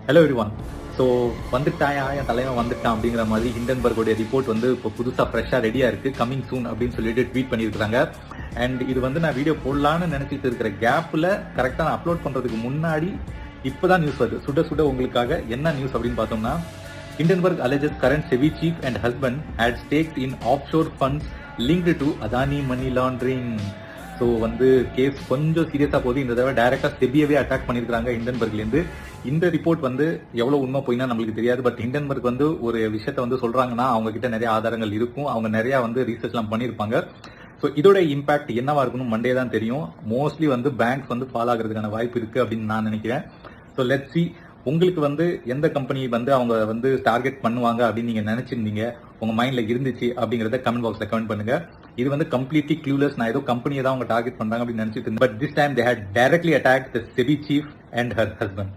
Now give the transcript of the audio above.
Hello everyone. So வந்துட்டாயா என் தலைவன் வந்துட்டான் அப்படிங்கிற மாதிரி ஹிண்டன்பர்கோடைய ரிப்போர்ட் வந்து இப்போ புதுசாக ஃப்ரெஷ்ஷாக ரெடியாக இருக்குது, கமிங் சூன் அப்படின்னு சொல்லிட்டு ட்வீட் பண்ணியிருக்காங்க. அண்ட் இது வந்து நான் வீடியோ போடலான்னு நினச்சிட்டு இருக்கிற கேப்பில் கரெக்டாக நான் அப்லோட் பண்ணுறதுக்கு முன்னாடி இப்போ தான் நியூஸ் வருது. சுட சுட உங்களுக்காக என்ன நியூஸ் அப்படின்னு பார்த்தோம்னா, Hindenburg alleges current SEBI chief and husband had staked in offshore funds linked to Adani money laundering. So வந்து கேஸ் கொஞ்சம் சீரியஸாக போகுது. இந்த தடவை டைரக்டாக செபியவே அட்டாக் பண்ணியிருக்காங்க ஹிண்டன்பர்க்லேருந்து. இந்த ரிப்போர்ட் வந்து எவ்வளோ உண்மை போயினா நம்மளுக்கு தெரியாது. பட் ஹிண்டன்பர்க் வந்து ஒரு விஷயத்த வந்து சொல்றாங்கன்னா அவங்க கிட்ட நிறைய ஆதாரங்கள் இருக்கும், அவங்க நிறைய வந்து ரீசர்ச்லாம் பண்ணியிருப்பாங்க. ஸோ இதோட இம்பாக்ட் என்னவா இருக்கணும் மண்டே தான் தெரியும். மோஸ்ட்லி வந்து பேங்க்ஸ் வந்து ஃபாலோ ஆகிறதுக்கான வாய்ப்பு இருக்கு அப்படின்னு நான் நினைக்கிறேன். ஸோ லெட்ஸ் சி, உங்களுக்கு வந்து எந்த கம்பெனி வந்து அவங்க வந்து டார்கெட் பண்ணுவாங்க அப்படின்னு நீங்க நினைச்சிருந்தீங்க, உங்க மைண்ட்ல இருந்துச்சு அப்படிங்கறத கமெண்ட் பாக்ஸ்ல கமெண்ட் பண்ணுங்க. இது வந்து கம்ப்ளீட்லி க்ளூலெஸ். நான் ஏதோ கம்பெனியை தான் அவங்க டார்கெட் பண்றாங்க அப்படின்னு நினைச்சிட்டு இருந்தேன். But this time they had directly attacked the SEBI chief and her husband.